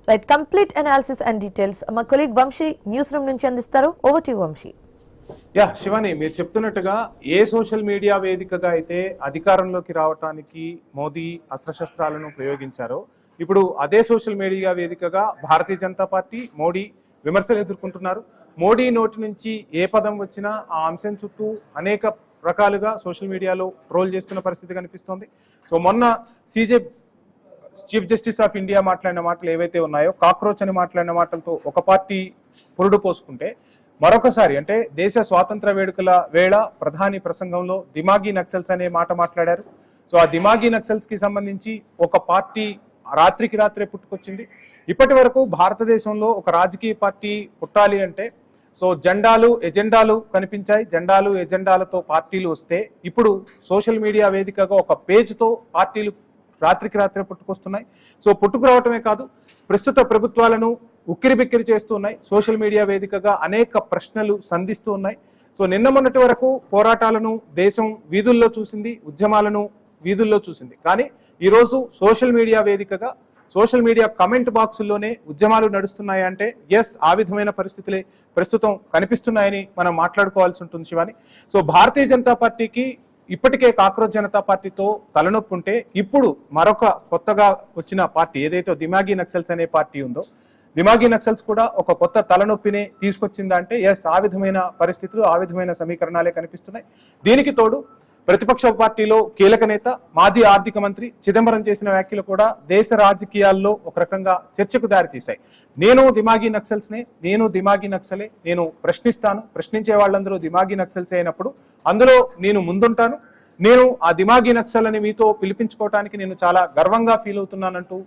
Right, complete analysis and details మా colleague Vamsi news room నుంచి అందిస్తారు. Over to Vamsi. శివాని, మీరు చెప్తున్నట్టుగా ఏ సోషల్ మీడియా వేదికగా అయితే అధికారంలోకి రావడానికి మోదీ అస్త్రశస్త్రాలను ప్రయోగించారో, ఇప్పుడు అదే సోషల్ మీడియా వేదికగా భారతీయ జనతా పార్టీ మోడీ విమర్శలు ఎదుర్కొంటున్నారు. మోడీ నోటి నుంచి ఏ పదం వచ్చినా ఆ అంశం చుట్టూ అనేక రకాలుగా సోషల్ మీడియాలో ట్రోల్ చేస్తున్న పరిస్థితి కనిపిస్తోంది. సో మొన్న CJ chief justice of India మాట్లాడిన మాటలు ఏవైతే ఉన్నాయో, కాక్రోచ్ అని మాట్లాడిన మాటలతో ఒక పార్టీ పురుడు పోసుకుంటే, మరొకసారి అంటే దేశ స్వాతంత్ర వేడుకల వేళ ప్రధాని ప్రసంగంలో దిమాగీ నక్సల్స్ అనే మాట మాట్లాడారు. సో ఆ దిమాగీ నక్సల్స్ కి సంబంధించి ఒక పార్టీ రాత్రికి రాత్రే పుట్టుకొచ్చింది. ఇప్పటి వరకు భారతదేశంలో ఒక రాజకీయ పార్టీ పుట్టాలి అంటే సో జెండాలు ఎజెండాలు కనిపించాయి, జెండాలు ఎజెండాలతో పార్టీలు వస్తే, ఇప్పుడు సోషల్ మీడియా వేదికగా ఒక పేజ్తో పార్టీలు రాత్రికి రాత్రే పుట్టుకొస్తున్నాయి. సో పుట్టుకురావటమే కాదు, ప్రస్తుత ప్రభుత్వాలను ఉక్కిరిబిక్కిరి చేస్తూ ఉన్నాయి. సోషల్ మీడియా వేదికగా అనేక ప్రశ్నలు సంధిస్తూ ఉన్నాయి. సో నిన్న మొన్నటి వరకు పోరాటాలను దేశం వీధుల్లో చూసింది, ఉద్యమాలను వీధుల్లో చూసింది. కానీ ఈరోజు సోషల్ మీడియా వేదికగా సోషల్ మీడియా కమెంట్ బాక్సుల్లోనే ఉద్యమాలు నడుస్తున్నాయి అంటే ఎస్, ఆ విధమైన పరిస్థితులే ప్రస్తుతం కనిపిస్తున్నాయని మనం మాట్లాడుకోవాల్సి ఉంటుంది శివాని. సో భారతీయ జనతా పార్టీకి ఇప్పటికే కాక్రోచ్ జనతా పార్టీతో తలనొప్పి ఉంటే, ఇప్పుడు మరొక కొత్తగా వచ్చిన పార్టీ ఏదైతే దిమాగీ నక్సల్స్ అనే పార్టీ ఉందో, దిమాగీ నక్సల్స్ కూడా ఒక కొత్త తలనొప్పిని తీసుకొచ్చిందా అంటే ఎస్, ఆ విధమైన పరిస్థితులు, ఆ విధమైన సమీకరణాలే కనిపిస్తున్నాయి. దీనికి తోడు ప్రతిపక్ష పార్టీలో కీలక నేత మాజీ ఆర్థిక మంత్రి చిదంబరం చేసిన వ్యాఖ్యలు కూడా దేశ రాజకీయాల్లో ఒక రకంగా చర్చకు దారితీశాయి. నేను దిమాగీ నక్సల్స్నే, నేను దిమాగీ నక్సలే, నేను ప్రశ్నిస్తాను, ప్రశ్నించే వాళ్ళందరూ దిమాగీ నక్సల్స్ అయినప్పుడు అందులో నేను ముందుంటాను, నేను ఆ దిమాగీ నక్సల్ అని మీతో పిలిపించుకోవడానికి నేను చాలా గర్వంగా ఫీల్ అవుతున్నానంటూ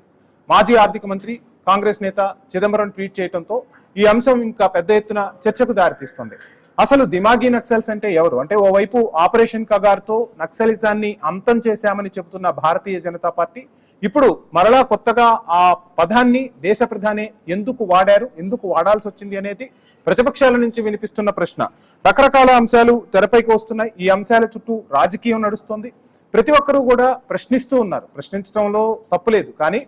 మాజీ ఆర్థిక మంత్రి కాంగ్రెస్ నేత చిదంబరం ట్వీట్ చేయడంతో ఈ అంశం ఇంకా పెద్ద ఎత్తున చర్చకు దారితీస్తుంది. అసలు దిమాగీ నక్సల్స్ అంటే ఎవరు? అంటే ఓవైపు ఆపరేషన్ కగార్తో నక్సలిజాన్ని అంతం చేశామని చెబుతున్న భారతీయ జనతా పార్టీ ఇప్పుడు మరలా కొత్తగా ఆ పదాన్ని దేశ ప్రధాని ఎందుకు వాడారు, ఎందుకు వాడాల్సి వచ్చింది అనేది ప్రతిపక్షాల నుంచి వినిపిస్తున్న ప్రశ్న. రకరకాల అంశాలు తెరపైకి వస్తున్నాయి. ఈ అంశాల చుట్టూ రాజకీయం నడుస్తుంది. ప్రతి ఒక్కరూ కూడా ప్రశ్నిస్తూ ఉన్నారు. ప్రశ్నించడంలో తప్పులేదు. కానీ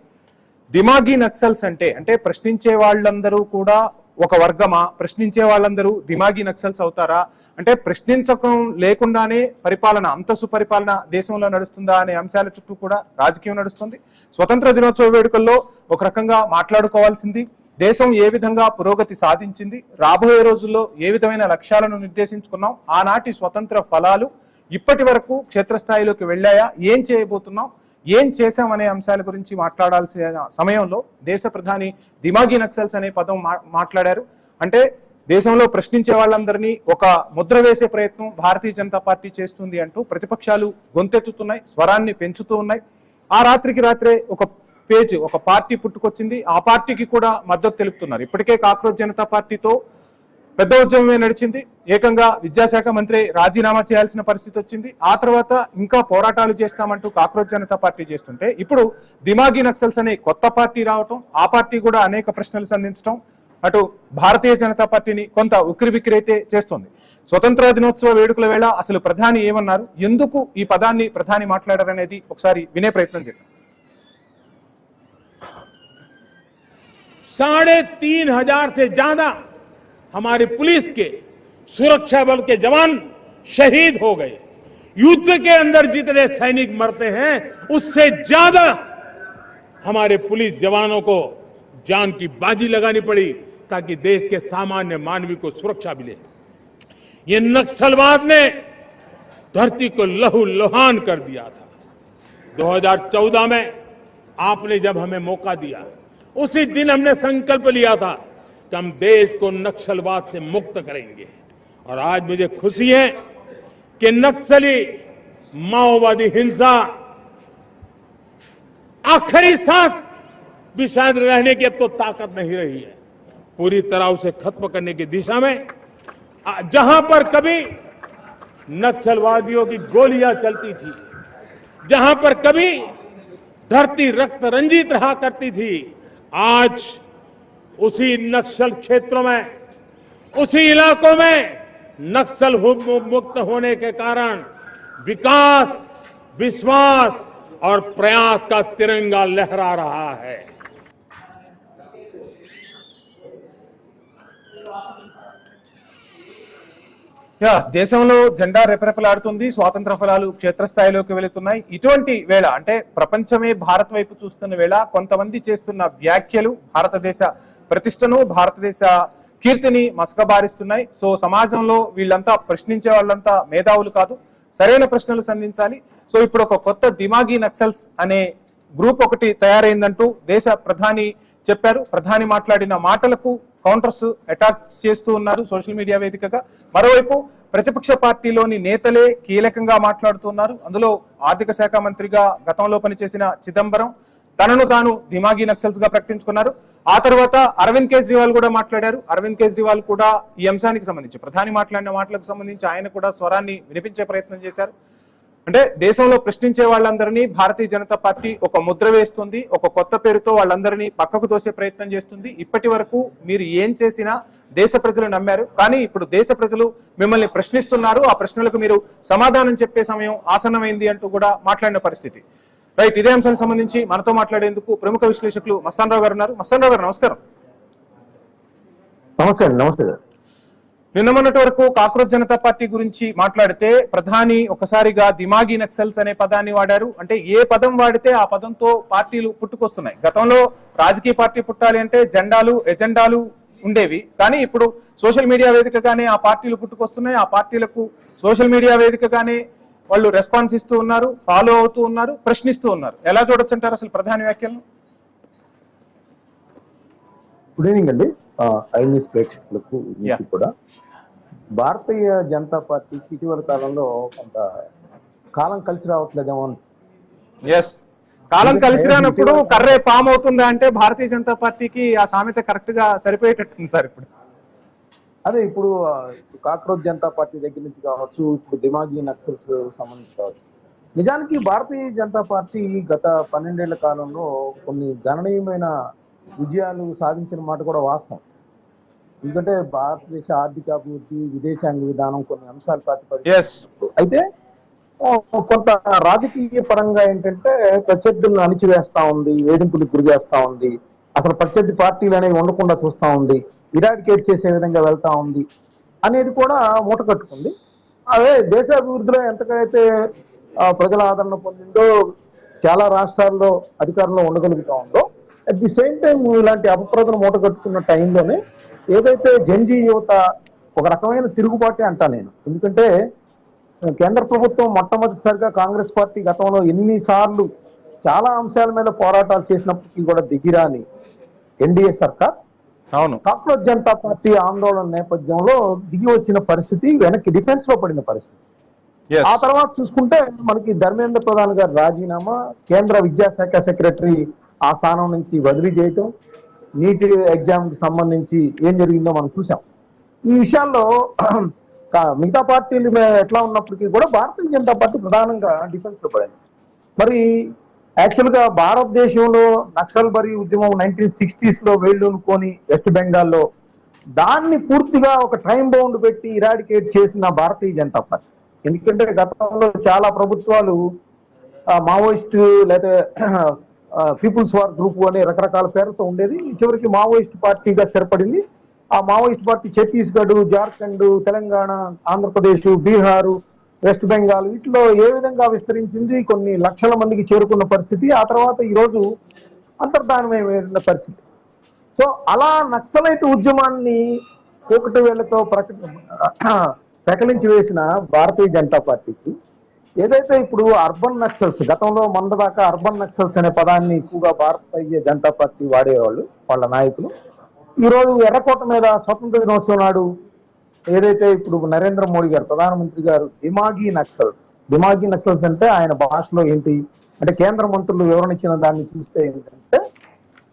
దిమాగీ నక్సల్స్ అంటే ప్రశ్నించే వాళ్ళందరూ కూడా ఒక వర్గమా? ప్రశ్నించే వాళ్ళందరూ దిమాగీ నక్సల్స్ అవుతారా? అంటే ప్రశ్నించకం లేకుండానే పరిపాలన, అంత సుపరిపాలన దేశంలో నడుస్తుందా అనే అంశాల చుట్టూ కూడా రాజకీయం నడుస్తుంది. స్వతంత్ర దినోత్సవ వేడుకల్లో ఒక రకంగా మాట్లాడుకోవాల్సింది దేశం ఏ విధంగా పురోగతి సాధించింది, రాబోయే రోజుల్లో ఏ విధమైన లక్ష్యాలను నిర్దేశించుకున్నాం, ఆనాటి స్వతంత్ర ఫలాలు ఇప్పటి వరకు క్షేత్రస్థాయిలోకి వెళ్ళాయా, ఏం చేయబోతున్నాం, ఏం చేశామనే అంశాల గురించి మాట్లాడాల్సిన సమయంలో దేశ ప్రధాని దిమాగీ నక్సల్స్ అనే పదం మాట్లాడారు. అంటే దేశంలో ప్రశ్నించే వాళ్ళందరినీ ఒక ముద్ర వేసే ప్రయత్నం భారతీయ జనతా పార్టీ చేస్తుంది అంటూ ప్రతిపక్షాలు గొంతెత్తుతున్నాయి, స్వరాన్ని పెంచుతూ ఉన్నాయి. ఆ రాత్రికి రాత్రే ఒక పేజ్, ఒక పార్టీ పుట్టుకొచ్చింది. ఆ పార్టీకి కూడా మద్దతు తెలుపుతున్నారు. ఇప్పటికే కాక్రోచ్ జనతా పార్టీతో పెద్ద ఉద్యమమే నడిచింది. ఏకంగా విద్యాశాఖ మంత్రి రాజీనామా చేయాల్సిన పరిస్థితి వచ్చింది. ఆ తర్వాత ఇంకా పోరాటాలు చేస్తామంటూ కాక్రోచ్ జనతా పార్టీ చేస్తుంటే, ఇప్పుడు దిమాగీ నక్సల్స్ అనే కొత్త పార్టీ రావటం, ఆ పార్టీ కూడా అనేక ప్రశ్నలు సంధించడం అటు భారతీయ జనతా పార్టీని కొంత ఉక్కిరిబిక్కిరైతే చేస్తుంది. స్వతంత్ర దినోత్సవ వేడుకల వేళ అసలు ప్రధాని ఏమన్నారు, ఎందుకు ఈ పదాన్ని ప్రధాని మాట్లాడారనేది ఒకసారి వినే ప్రయత్నం చేద్దాం. 3,500 से ज्यादा हमारे पुलिस के, सुरक्षा बल के जवान शहीद हो गए। युद्ध के अंदर जितने सैनिक मरते हैं उससे ज्यादा हमारे पुलिस जवानों को जान की बाजी लगानी पड़ी ताकि देश के सामान्य मानवी को सुरक्षा मिले। ये नक्सलवाद ने धरती को लहूलुहान कर दिया था। 2014 में आपने जब हमें मौका दिया, उसी दिन हमने संकल्प लिया था कि हम देश को नक्सलवाद से मुक्त करेंगे। और आज मुझे खुशी है कि नक्सली माओवादी हिंसा आखिरी सांस भी शायद रहने की अब तो ताकत नहीं रही है। पूरी तरह उसे खत्म करने की दिशा में जहां पर कभी नक्सलवादियों की गोलियां चलती थी, जहां पर कभी धरती रक्त रंजित रहा करती थी, आज उसी नक्सल क्षेत्रों में, उसी इलाकों में नक्सल मुक्त होने के कारण विकास, विश्वास और प्रयास का तिरंगा लहरा रहा है। దేశంలో జెండా రెపరెపలాడుతుంది, స్వాతంత్ర ఫలాలు క్షేత్రస్థాయిలోకి వెళుతున్నాయి. ఇటువంటి వేళ అంటే ప్రపంచమే భారత్ వైపు చూస్తున్న వేళ కొంతమంది చేస్తున్న వ్యాఖ్యలు భారతదేశ ప్రతిష్టను, భారతదేశ కీర్తిని మసకబారిస్తున్నాయి. సో సమాజంలో వీళ్ళంతా ప్రశ్నించే వాళ్ళంతా మేధావులు కాదు, సరైన ప్రశ్నలు సంధించాలి. సో ఇప్పుడు ఒక కొత్త దిమాగి నక్సల్స్ అనే గ్రూప్ ఒకటి తయారైందంటూ దేశ ప్రధాని చెప్పారు. ప్రధాని మాట్లాడిన మాటలకు కౌంటర్స్ అటాక్ చేస్తూ ఉన్నారు సోషల్ మీడియా వేదికగా. మరోవైపు ప్రతిపక్ష పార్టీలోని నేతలే కీలకంగా మాట్లాడుతున్నారు. అందులో ఆర్థిక శాఖ మంత్రిగా గతంలో పనిచేసిన చిదంబరం తనను తాను దిమాగి నక్సల్స్ గా ప్రకటించుకున్నారు. ఆ తర్వాత అరవింద్ కేజ్రీవాల్ కూడా మాట్లాడారు. అరవింద్ కేజ్రీవాల్ కూడా ఈ అంశానికి సంబంధించి, ప్రధాని మాట్లాడిన మాటలకు సంబంధించి ఆయన కూడా స్వరాన్ని వినిపించే ప్రయత్నం చేశారు. అంటే దేశంలో ప్రశ్నించే వాళ్ళందరినీ భారతీయ జనతా పార్టీ ఒక ముద్ర వేస్తుంది, ఒక కొత్త పేరుతో వాళ్ళందరినీ పక్కకు తోసే ప్రయత్నం చేస్తుంది. ఇప్పటి వరకు మీరు ఏం చేసినా దేశ ప్రజలు నమ్మారు, కానీ ఇప్పుడు దేశ ప్రజలు మిమ్మల్ని ప్రశ్నిస్తున్నారు, ఆ ప్రశ్నలకు మీరు సమాధానం చెప్పే సమయం ఆసన్నమైంది అంటూ కూడా మాట్లాడిన పరిస్థితి. రైట్, ఇదే అంశానికి సంబంధించి మనతో మాట్లాడేందుకు ప్రముఖ విశ్లేషకులు మస్తాన్ రావు గారు ఉన్నారు. మస్తాన్ రావు గారు నమస్కారం. నమస్తే. నిన్న మొన్నటి వరకు కాక్రోచ్ జనతా పార్టీ గురించి మాట్లాడితే ప్రధాని ఒకసారిగా దిమాగి నక్సల్స్ అనే పదాన్ని వాడారు. అంటే ఏ పదం వాడితే ఆ పదంతో పార్టీలు పుట్టుకొస్తున్నాయి. గతంలో రాజకీయ పార్టీ పుట్టాలి అంటే జెండాలు ఎజెండాలు ఉండేవి, కానీ ఇప్పుడు సోషల్ మీడియా వేదికగానే ఆ పార్టీలు పుట్టుకొస్తున్నాయి. ఆ పార్టీలకు సోషల్ మీడియా వేదికగానే వాళ్ళు రెస్పాన్స్ ఇస్తూ ఉన్నారు, ఫాలో అవుతూ ఉన్నారు, ప్రశ్నిస్తూ ఉన్నారు. ఎలా చూడొచ్చు అంటారు అసలు ప్రధాని వ్యాఖ్యలను? గుడ్ ఈవినింగ్ అండి. ఐ న్యూస్ ప్రేక్షకులకు కూడా భారతీయ జనతా పార్టీకి ఇటీవల కాలంలో కొంత కాలం కలిసి రావట్లేదేమో. ఎస్, కాలం కలిసి రానప్పుడు కర్రే పామ్ అవుతుందా అంటే భారతీయ జనతా పార్టీకి ఆ సామెత కరెక్ట్ గా సరిపోయేటట్టుంది సార్. ఇప్పుడు అదే ఇప్పుడు కాక్రోచ్ జనతా పార్టీ దగ్గర నుంచి కావచ్చు, ఇప్పుడు దిమాగి నక్సల్స్ సంబంధించి కావచ్చు. నిజానికి భారతీయ జనతా పార్టీ గత 12 ఏళ్ల కాలంలో కొన్ని గణనీయమైన విజయాలు సాధించిన మాట కూడా వాస్తవం. ఎందుకంటే భారతదేశ ఆర్థిక అభివృద్ధి, విదేశాంగ విధానం, కొన్ని అంశాలు ప్రాతిపదిక. అయితే కొంత రాజకీయ పరంగా ఏంటంటే ప్రత్యర్థులను అణిచివేస్తా ఉంది, వేధింపులకు గురి చేస్తా ఉంది, అసలు ప్రత్యర్థి పార్టీలు అనేవి ఉండకుండా చూస్తా ఉంది, ఇరాడికేట్ చేసే విధంగా వెళ్తా ఉంది అనేది కూడా మూట కట్టుకుంది. అదే దేశాభివృద్ధిలో ఎంతకైతే ప్రజల ఆదరణ పొందిందో, చాలా రాష్ట్రాల్లో అధికారంలో ఉండగలుగుతా ఉందో, అట్ ది సేమ్ టైం ఇలాంటి అపప్రదను మూట కట్టుకున్న టైంలోనే ఏదైతే జంజీ యువత ఒక రకమైన తిరుగుబాటే అంటా నేను. ఎందుకంటే కేంద్ర ప్రభుత్వం మొట్టమొదటిసారిగా కాంగ్రెస్ పార్టీ గతంలో ఎన్నిసార్లు చాలా అంశాల మీద పోరాటాలు చేసినప్పటికీ కూడా దిగిరాని ఎన్డీఏ సర్కార్ కాక్రోచ్ జనతా పార్టీ ఆందోళన నేపథ్యంలో దిగి వచ్చిన పరిస్థితి, వెనక్కి డిఫెన్స్ లో పడిన పరిస్థితి. ఆ తర్వాత చూసుకుంటే మనకి ధర్మేంద్ర ప్రధాన్ గారు రాజీనామా, కేంద్ర విద్యాశాఖ సెక్రటరీ ఆ స్థానం నుంచి బదిలీ చేయటం, నీట్ ఎగ్జామ్ కి సంబంధించి ఏం జరిగిందో మనం చూసాం. ఈ విషయాల్లో మిగతా పార్టీలు ఎట్లా ఉన్నప్పటికీ కూడా భారతీయ జనతా పార్టీ ప్రధానంగా డిఫెన్స్ లో పడింది. మరి యాక్చువల్ గా భారతదేశంలో నక్సల్ బరీ ఉద్యమం 1960s లో వేళ్ళూనుకొని వెస్ట్ బెంగాల్లో దాన్ని పూర్తిగా ఒక టైం బౌండ్ పెట్టి ఇరాడికేట్ చేసిన భారతీయ జనతా పార్టీ. ఎందుకంటే గతంలో చాలా ప్రభుత్వాలు మావోయిస్ట్ లేదా పీపుల్స్ వార్ గ్రూప్ అనే రకరకాల పేర్లతో ఉండేది. చివరికి మావోయిస్ట్ పార్టీగా స్థిరపడింది. ఆ Maoist party Chhattisgarh, Jharkhand, Telangana, Andhra Pradesh, Bihar, west Bengal వీటిలో ఏ విధంగా విస్తరించింది, కొన్ని లక్షల మందికి చేరుకున్న పరిస్థితి. ఆ తర్వాత ఈరోజు అంతర్ధానమైన పరిస్థితి. సో అలా నక్సలైట్ ఉద్యమాన్ని ఒకటి వేళ్లతో ప్రకటించి వేసిన భారతీయ జనతా పార్టీకి ఏదైతే ఇప్పుడు అర్బన్ నక్సల్స్, గతంలో మొన్నదాకా అర్బన్ నక్సల్స్ అనే పదాన్ని ఎక్కువగా భారతీయ జనతా పార్టీ వాడేవాళ్ళు వాళ్ళ నాయకులు, ఈరోజు ఎర్రకోట మీద స్వతంత్ర దినోత్సవం నాడు ఏదైతే ఇప్పుడు నరేంద్ర మోడీ గారు ప్రధానమంత్రి గారు దిమాగి నక్సల్స్ అంటే ఆయన భాషలో ఏంటి అంటే కేంద్ర మంత్రులు వివరణ ఇచ్చిన దాన్ని చూస్తే ఏంటంటే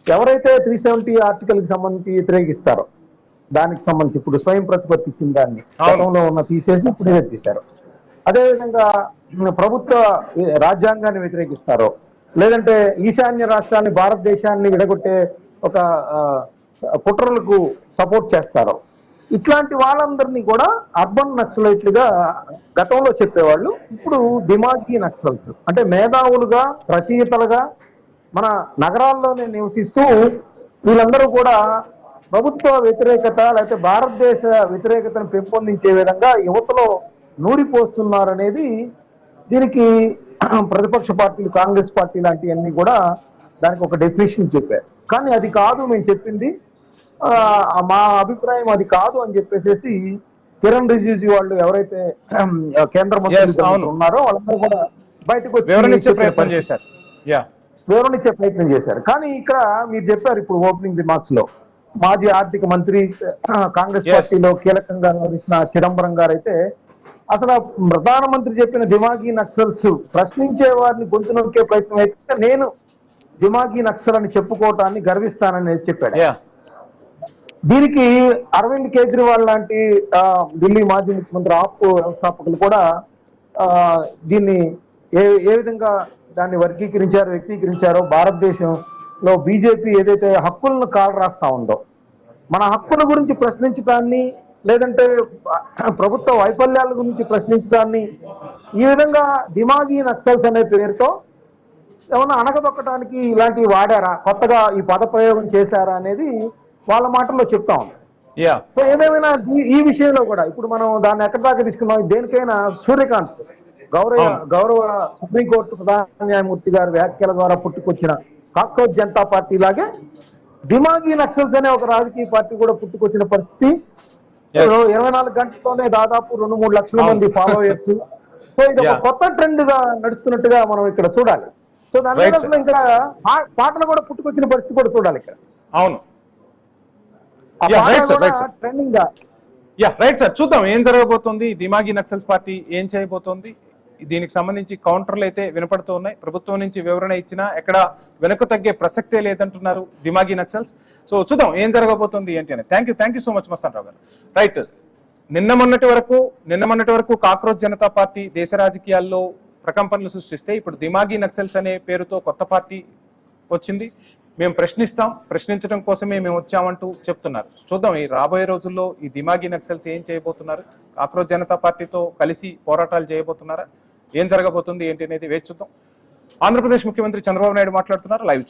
ఎవరైతే 370 ఆర్టికల్ కి సంబంధించి వ్యతిరేకిస్తారో దానికి సంబంధించి ఇప్పుడు స్వయం ప్రతిపత్తి ఇచ్చిన దాన్ని గతంలో ఉన్న తీసేసి ఇప్పుడు ఏదైతే తీశారో, అదేవిధంగా ప్రభుత్వ రాజ్యాంగాన్ని వ్యతిరేకిస్తారో, లేదంటే ఈశాన్య రాష్ట్రాన్ని భారతదేశాన్ని విడగొట్టే ఒక కుట్రలకు సపోర్ట్ చేస్తారో, ఇట్లాంటి వాళ్ళందరినీ కూడా అర్బన్ నక్సలైట్లుగా గతంలో చెప్పేవాళ్ళు. ఇప్పుడు దిమాగి నక్సల్స్ అంటే మేధావులుగా, రచయితలుగా మన నగరాల్లోనే నివసిస్తూ వీళ్ళందరూ కూడా ప్రభుత్వ వ్యతిరేకత లేకపోతే భారతదేశ వ్యతిరేకతను పెంపొందించే విధంగా యువతలో నూరిపోస్తున్నారనేది దీనికి ప్రతిపక్ష పార్టీలు, కాంగ్రెస్ పార్టీ లాంటివన్నీ కూడా దానికి ఒక డెఫినేషన్ చెప్పారు. కానీ అది కాదు మేము చెప్పింది, మా అభిప్రాయం అది కాదు అని చెప్పేసి కిరణ్ రిజిజు వాళ్ళు ఎవరైతే కేంద్ర మంత్రులు ఉన్నారో వాళ్ళందరూ కూడా బయటకు వచ్చి వివరణించే ప్రయత్నం చేశారు. వివరణించే ప్రయత్నం చేశారు. కానీ ఇక్కడ మీరు చెప్పారు ఇప్పుడు ఓపెనింగ్ రిమార్క్స్ లో మాజీ ఆర్థిక మంత్రి కాంగ్రెస్ పార్టీలో కీలకంగా వ్యవహరించిన చిదంబరం గారు అయితే అసలు ప్రధానమంత్రి చెప్పిన దిమాగీ నక్సల్స్ ప్రశ్నించే వారిని గొంతు నొక్కే ప్రయత్నం అయితే నేను దిమాగీ నక్సల్ అని చెప్పుకోవటాన్ని గర్విస్తానని చెప్పాడు. దీనికి అరవింద్ కేజ్రీవాల్ లాంటి ఢిల్లీ మాజీ ముఖ్యమంత్రి ఆప్ వ్యవస్థాపకులు కూడా దీన్ని ఏ విధంగా దాన్ని వర్గీకరించారో, వ్యక్తీకరించారో, భారతదేశంలో బీజేపీ ఏదైతే హక్కులను కాలు రాస్తా ఉందో, మన హక్కుల గురించి ప్రశ్నించడాన్ని లేదంటే ప్రభుత్వ వైఫల్యాల గురించి ప్రశ్నించడాన్ని ఈ విధంగా దిమాగీ నక్సల్స్ అనే పేరుతో ఏమన్నా అణగదొక్కడానికి ఇలాంటివి వాడారా, కొత్తగా ఈ పద ప్రయోగం చేశారా అనేది వాళ్ళ మాటల్లో చెప్తా ఉంది. సో ఏదేమైనా ఈ విషయంలో కూడా ఇప్పుడు మనం దాన్ని ఎక్కడి దాకా తీసుకున్నాం, దేనికైనా సూర్యకాంత్ గౌరవ సుప్రీంకోర్టు ప్రధాన న్యాయమూర్తి గారి వ్యాఖ్యల ద్వారా పుట్టుకొచ్చిన కాక్రోచ్ జనతా పార్టీ లాగే దిమాగీ నక్సల్స్ అనే ఒక రాజకీయ పార్టీ కూడా పుట్టుకొచ్చిన పరిస్థితి 24 గంటల్లోనే దాదాపు 2-3 లక్షల మంది ఫాలోయర్స్. సో ఇది ఒక కొత్త ట్రెండ్ గా నడుస్తున్నట్టుగా మనం ఇక్కడ చూడాలి. సో దాని ఇంకా పాటలు కూడా పుట్టుకొచ్చిన పరిస్థితి కూడా చూడాలి ఇక్కడ. అవును, ట్రెండింగ్ గా. రైట్ సార్, చూద్దాం ఏం జరగబోతోంది. దిమాగీ నక్సల్స్ పార్టీ ఏం చేయబోతోంది, దీనికి సంబంధించి కౌంటర్లు అయితే వినపడుతూ ఉన్నాయి. ప్రభుత్వం నుంచి వివరణ ఇచ్చినా ఎక్కడ వెనక్కు తగ్గే ప్రసక్తే లేదంటున్నారు దిమాగీ నక్సల్స్. సో చూద్దాం ఏం జరగబోతుంది ఏంటి అని. Thank you so much Mastan Rao గారు. రైట్, నిన్న మొన్నటి వరకు కాక్రోచ్ జనతా పార్టీ దేశ రాజకీయాల్లో ప్రకంపనలు సృష్టిస్తే ఇప్పుడు దిమాగీ నక్సల్స్ అనే పేరుతో కొత్త పార్టీ వచ్చింది. మేము ప్రశ్నించడం కోసమే మేము వచ్చామంటూ చెప్తున్నారు. చూద్దాం ఈ రాబోయే రోజుల్లో ఈ దిమాగీ నక్సల్స్ ఏం చేయబోతున్నారు, కాక్రోచ్ జనతా పార్టీతో కలిసి పోరాటాలు చేయబోతున్నారా, ఏం జరగబోతుంది ఏంటి అనేది వేచి చూద్దాం. ఆంధ్రప్రదేశ్ ముఖ్యమంత్రి చంద్రబాబు నాయుడు మాట్లాడుతున్నారు. లైవ్